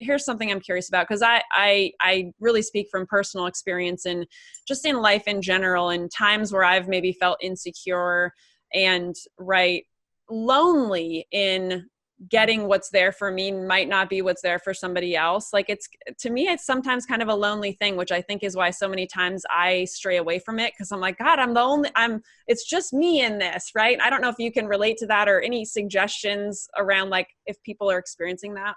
here's something I'm curious about, because I really speak from personal experience and just in life in general, and times where I've maybe felt insecure and lonely in getting what's there for me might not be what's there for somebody else. Like, it's, to me, it's sometimes kind of a lonely thing, which I think is why so many times I stray away from it. Cause I'm like, God, it's just me in this, right? I don't know if you can relate to that, or any suggestions around like if people are experiencing that.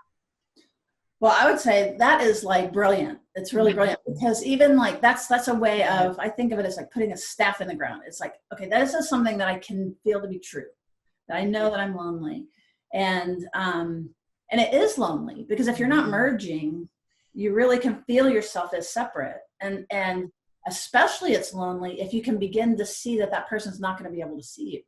Well, I would say that is like brilliant. It's really brilliant, because even like that's a way of, I think of it as like putting a staff in the ground. It's like, okay, this is something that I can feel to be true, that I know that I'm lonely. And it is lonely, because if you're not merging, you really can feel yourself as separate. And especially it's lonely if you can begin to see that that person's not going to be able to see you,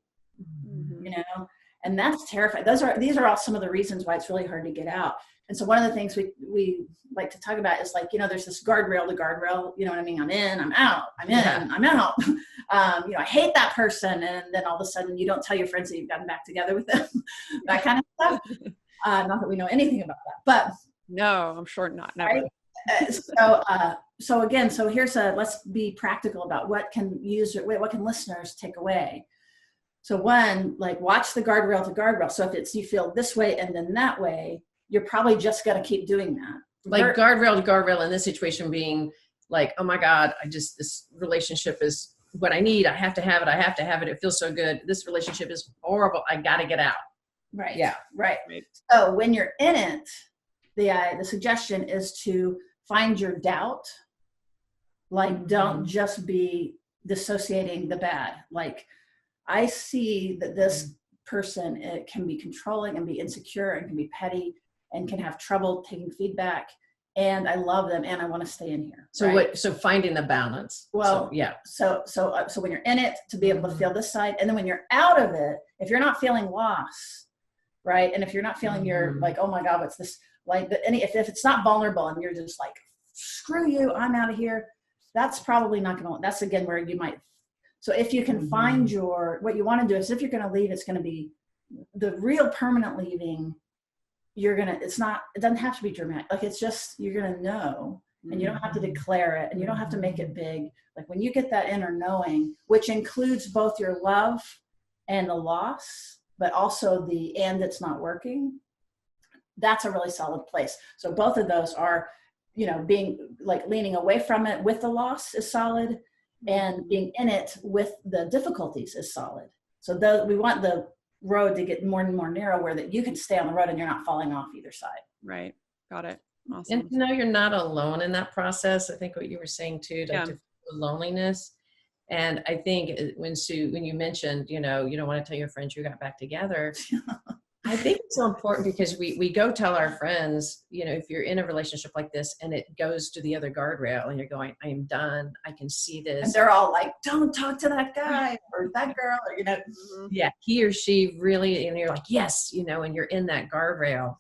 you know, and that's terrifying. These are all some of the reasons why it's really hard to get out. And so one of the things we like to talk about is like, you know, there's this guardrail to guardrail, you know what I mean? I'm in, I'm out, I'm in, I'm out. You know, I hate that person. And then all of a sudden you don't tell your friends that you've gotten back together with them, that kind of stuff. Not that we know anything about that, but. No, I'm sure not. Never. Right? So let's be practical about what can listeners take away. So one, like, watch the guardrail to guardrail. So if it's, you feel this way and then that way, you're probably just going to keep doing that. Like guardrail to guardrail in this situation being like, oh my God, this relationship is what I need. I have to have it. I have to have it. It feels so good. This relationship is horrible. I got to get out. Right. Yeah. Right. So when you're in it, the suggestion is to find your doubt. Like, don't just be dissociating the bad. Like, I see that this person, it can be controlling and be insecure and can be petty and can have trouble taking feedback, and I love them and I want to stay in here. So so finding the balance. Well, so when you're in it, to be able to feel this side, and then when you're out of it, if you're not feeling loss, right? And if you're not feeling you're like, oh my God, what's this? Like, if it's not vulnerable and you're just like, screw you, I'm out of here, that's probably not going to, that's again where you might. So if you can find what you want to do is, if you're going to leave, it's going to be the real permanent leaving. It doesn't have to be dramatic. Like, it's just, you're going to know, and you don't have to declare it, and you don't have to make it big. Like, when you get that inner knowing, which includes both your love and the loss, but also and it's not working, that's a really solid place. So both of those are, you know, being like leaning away from it with the loss is solid, and being in it with the difficulties is solid. So we want the road to get more and more narrow, where that you can stay on the road and you're not falling off either side. Right. Got it. Awesome. And to know you're not alone in that process. I think what you were saying too, to feel loneliness. And I think when you mentioned, you know, you don't want to tell your friends you got back together. I think it's so important, because we go tell our friends, you know, if you're in a relationship like this and it goes to the other guardrail and you're going, I am done, I can see this. And they're all like, don't talk to that guy or that girl, or, you know. Yeah, he or she really, and you're like, yes, you know, and you're in that guardrail.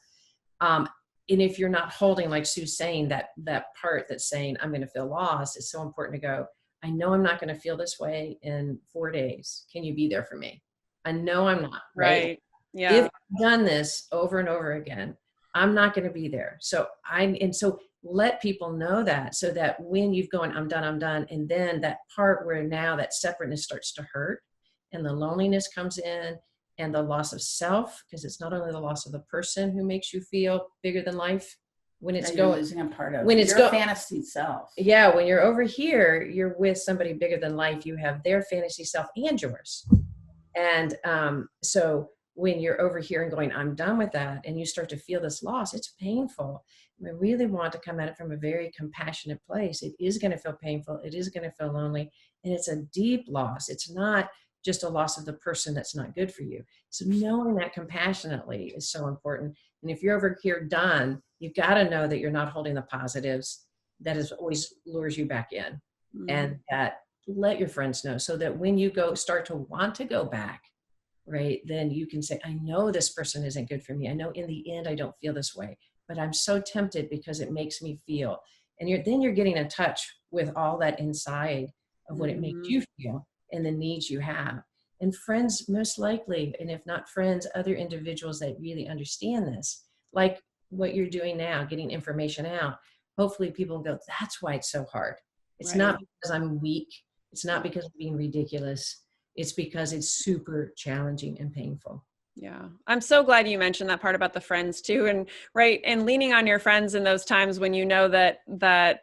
And if you're not holding, like Sue's saying, that part that's saying, I'm going to feel lost, it's so important to go, I know I'm not going to feel this way in 4 days. Can you be there for me? I know I'm not. Right. Yeah. If I've done this over and over again, I'm not going to be there. So let people know that, so that when you've gone, I'm done. And then that part where now that separateness starts to hurt and the loneliness comes in and the loss of self, because it's not only the loss of the person who makes you feel bigger than life, when it's going, losing a part of when it's your fantasy self. Yeah. When you're over here, you're with somebody bigger than life. You have their fantasy self and yours. And so when you're over here and going, I'm done with that, and you start to feel this loss, it's painful. We really want to come at it from a very compassionate place. It is going to feel painful. It is going to feel lonely. And it's a deep loss. It's not just a loss of the person that's not good for you. So knowing that compassionately is so important. And if you're over here done, you've got to know that you're not holding the positives. That is always lures you back in. And that let your friends know, so that when you start to want to go back, right, then you can say, I know this person isn't good for me. I know in the end, I don't feel this way, but I'm so tempted because it makes me feel. And then you're getting in touch with all that inside of what it makes you feel and the needs you have. And friends, most likely, and if not friends, other individuals that really understand this, like what you're doing now, getting information out, hopefully people go, that's why it's so hard. It's Right. not because I'm weak. It's not because I'm being ridiculous. It's because it's super challenging and painful. Yeah. I'm so glad you mentioned that part about the friends too. And right. And leaning on your friends in those times when you know that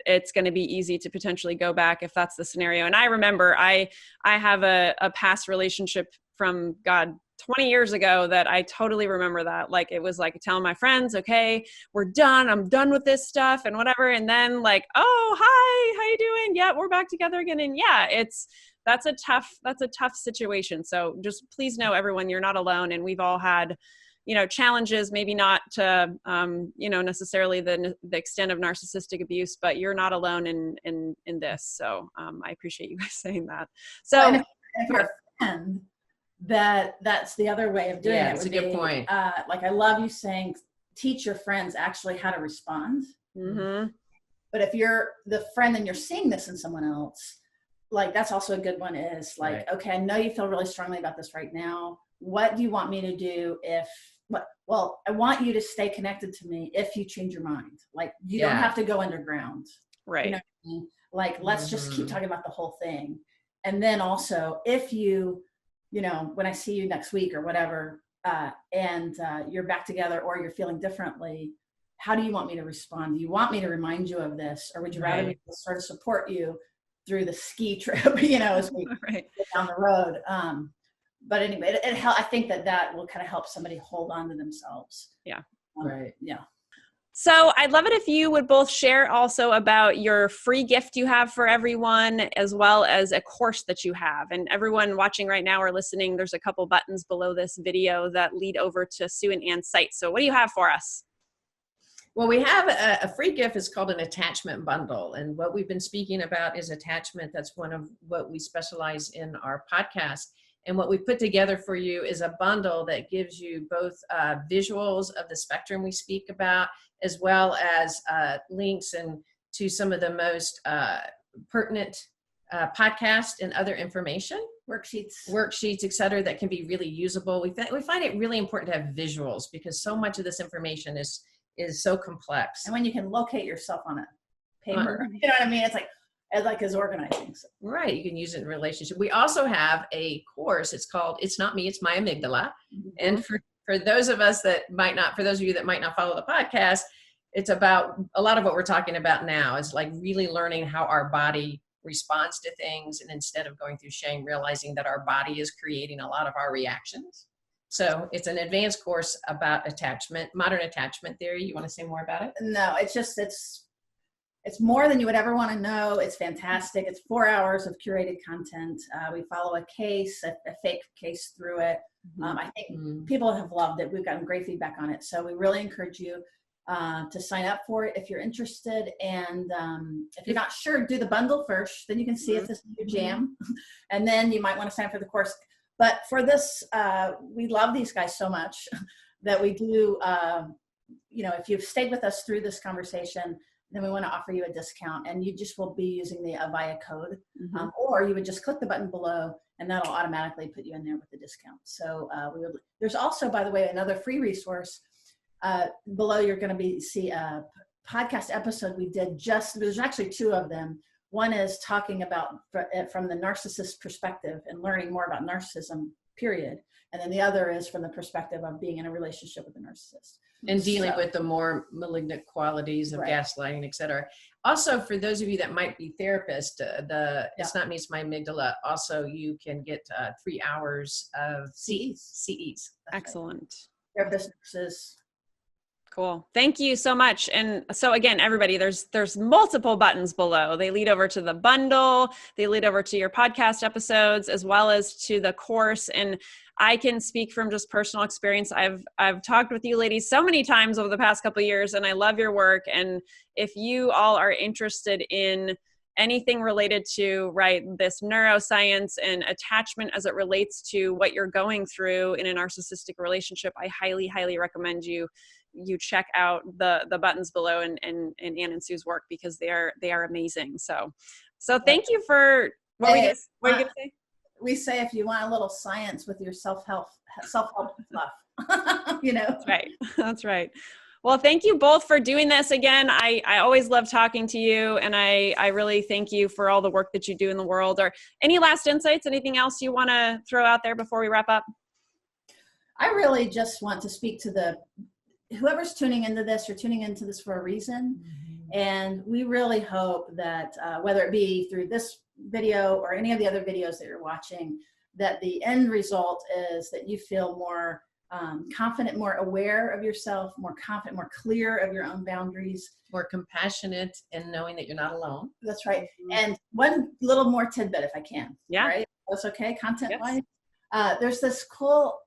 it's going to be easy to potentially go back if that's the scenario. And I remember I have a past relationship from 20 years ago that I totally remember that. Like, it was like telling my friends, okay, we're done. I'm done with this stuff and whatever. And then like, oh, hi, how you doing? Yeah, we're back together again. And yeah, that's a tough situation. So just please know, everyone, you're not alone. And we've all had, challenges, maybe not to, necessarily the extent of narcissistic abuse, but you're not alone in this. So I appreciate you guys saying that. So and if you're a friend, that's the other way of doing it. That's a good point. Like, I love you saying, teach your friends actually how to respond. Mm-hmm. But if you're the friend and you're seeing this in someone else, like, that's also a good one, is like, right. Okay, I know you feel really strongly about this right now. What do you want me to do well, I want you to stay connected to me if you change your mind. Like, you don't have to go underground. Right. You know what I mean? Like, let's just keep talking about the whole thing. And then also, if you, when I see you next week or whatever, and you're back together or you're feeling differently, how do you want me to respond? Do you want me to remind you of this? Or would you rather me sort of support you through the ski trip, as we get down the road? But anyway, I think that will kind of help somebody hold on to themselves. Yeah. Right. Yeah. So I'd love it if you would both share also about your free gift you have for everyone, as well as a course that you have. And everyone watching right now or listening, there's a couple buttons below this video that lead over to Sue and Ann's site. So what do you have for us? Well, we have a free gift. It's called an attachment bundle. And what we've been speaking about is attachment. That's one of what we specialize in our podcast. And what we put together for you is a bundle that gives you both visuals of the spectrum we speak about, as well as links and to some of the most pertinent podcasts and other information. Worksheets, et cetera, that can be really usable. We find it really important to have visuals because so much of this information is so complex. And when you can locate yourself on a paper, you know what I mean? It's like organizing. So. Right. You can use it in relationship. We also have a course. It's called It's Not Me, It's My Amygdala. Mm-hmm. And for those of us that for those of you that might not follow the podcast, it's about a lot of what we're talking about now is like really learning how our body responds to things. And instead of going through shame, realizing that our body is creating a lot of our reactions. So it's an advanced course about attachment, modern attachment theory. You want to say more about it? No, it's more than you would ever want to know. It's fantastic. It's 4 hours of curated content. We follow a case, a fake case through it. I think people have loved it. We've gotten great feedback on it. So we really encourage you to sign up for it if you're interested. And if you're not sure, do the bundle first. Then you can see if this is your jam. And then you might want to sign up for the course. But for this, we love these guys so much that we do, if you've stayed with us through this conversation, then we want to offer you a discount, and you just will be using the AVAIYA code, or you would just click the button below and that'll automatically put you in there with the discount. So there's also, by the way, another free resource below. You're going to see a podcast episode we did there's actually 2 of them. One is talking about from the narcissist perspective and learning more about narcissism, period. And then the other is from the perspective of being in a relationship with a narcissist. And dealing with the more malignant qualities of gaslighting, et cetera. Also, for those of you that might be therapists, It's Not Me, It's My Amygdala. Also, you can get 3 hours of CEs. Excellent. Therapist nurses. Cool. Thank you so much. And so again, everybody, there's multiple buttons below. They lead over to the bundle. They lead over to your podcast episodes, as well as to the course. And I can speak from just personal experience. I've talked with you ladies so many times over the past couple of years, and I love your work. And if you all are interested in anything related to, this neuroscience and attachment as it relates to what you're going through in a narcissistic relationship, I highly, highly recommend you check out the buttons below and Ann and Sue's work, because they are amazing. So thank you for what you gonna say? We say if you want a little science with your self-help stuff, That's right. That's right. Well, thank you both for doing this again. I always love talking to you, and I really thank you for all the work that you do in the world. Or any last insights, anything else you want to throw out there before we wrap up? I really just want to speak to whoever's tuning into this, you're tuning into this for a reason. And we really hope that whether it be through this video or any of the other videos that you're watching, that the end result is that you feel more confident, more aware of yourself, more confident, more clear of your own boundaries. More compassionate and knowing that you're not alone. That's right. And one little more tidbit, if I can. Yeah. Right? That's okay, content-wise. Yes. There's this cool,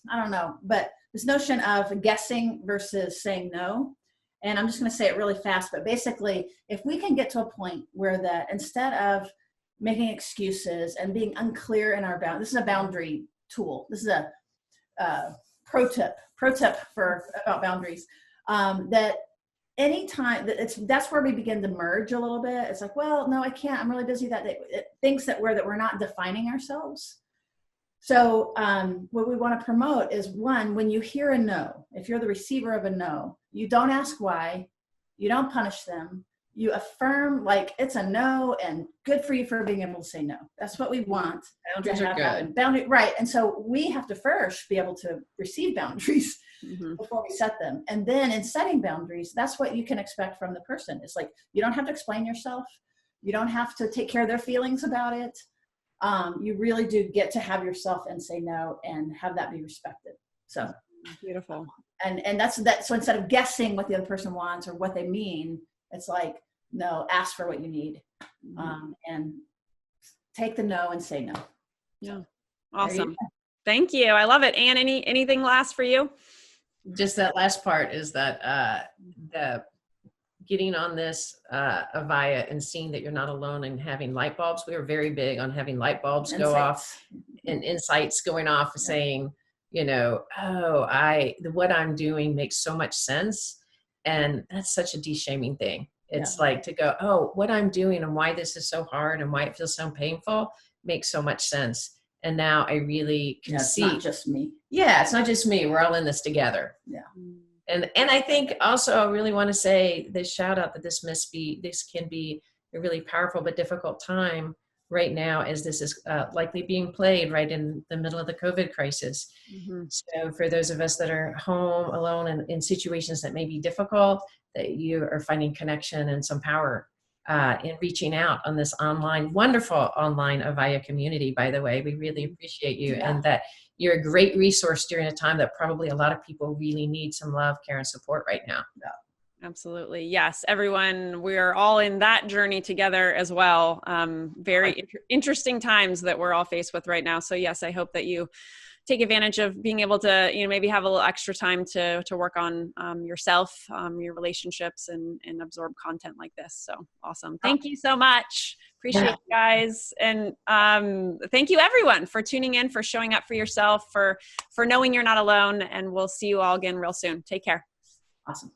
I don't know, but this notion of guessing versus saying no. And I'm just going to say it really fast, but basically, if we can get to a point where that instead of making excuses and being unclear in our bound, this is a boundary tool. This is a pro tip about boundaries. That anytime that's where we begin to merge a little bit. It's like, well, no, I can't. I'm really busy that day. Things that we're not defining ourselves. So what we want to promote is, one, when you hear a no, if you're the receiver of a no, you don't ask why, you don't punish them, you affirm like it's a no and good for you for being able to say no. That's what we want. Boundaries are good. Right. And so we have to first be able to receive boundaries before we set them. And then in setting boundaries, that's what you can expect from the person. It's like, you don't have to explain yourself. You don't have to take care of their feelings about it. You really do get to have yourself and say no and have that be respected. So beautiful. And that's that. So instead of guessing what the other person wants or what they mean, it's like, no, ask for what you need, and take the no and say no. Yeah. Awesome. Thank you. I love it. Anne, anything last for you? Just that last part is that the getting on this AVAIYA and seeing that you're not alone and having light bulbs. We are very big on having light bulbs go off and insights going off saying, you know, what I'm doing makes so much sense. And that's such a de-shaming thing. It's like to go, oh, what I'm doing and why this is so hard and why it feels so painful makes so much sense. And now I really can see. It's not just me. Yeah, it's not just me. We're all in this together. Yeah. And I think also I really want to say this shout out that this can be a really powerful but difficult time right now, as this is likely being played right in the middle of the COVID crisis. So for those of us that are home alone and in situations that may be difficult, that you are finding connection and some power in reaching out on this wonderful online AVAIYA community, by the way. We really appreciate you, and that you're a great resource during a time that probably a lot of people really need some love, care, and support right now. Absolutely. Yes, everyone, we're all in that journey together as well. Very interesting times that we're all faced with right now. So yes, I hope that you take advantage of being able to, maybe have a little extra time to work on yourself, your relationships, and absorb content like this. So awesome. Thank you so much. Appreciate you guys. And thank you everyone for tuning in, for showing up for yourself, for knowing you're not alone. And we'll see you all again real soon. Take care. Awesome.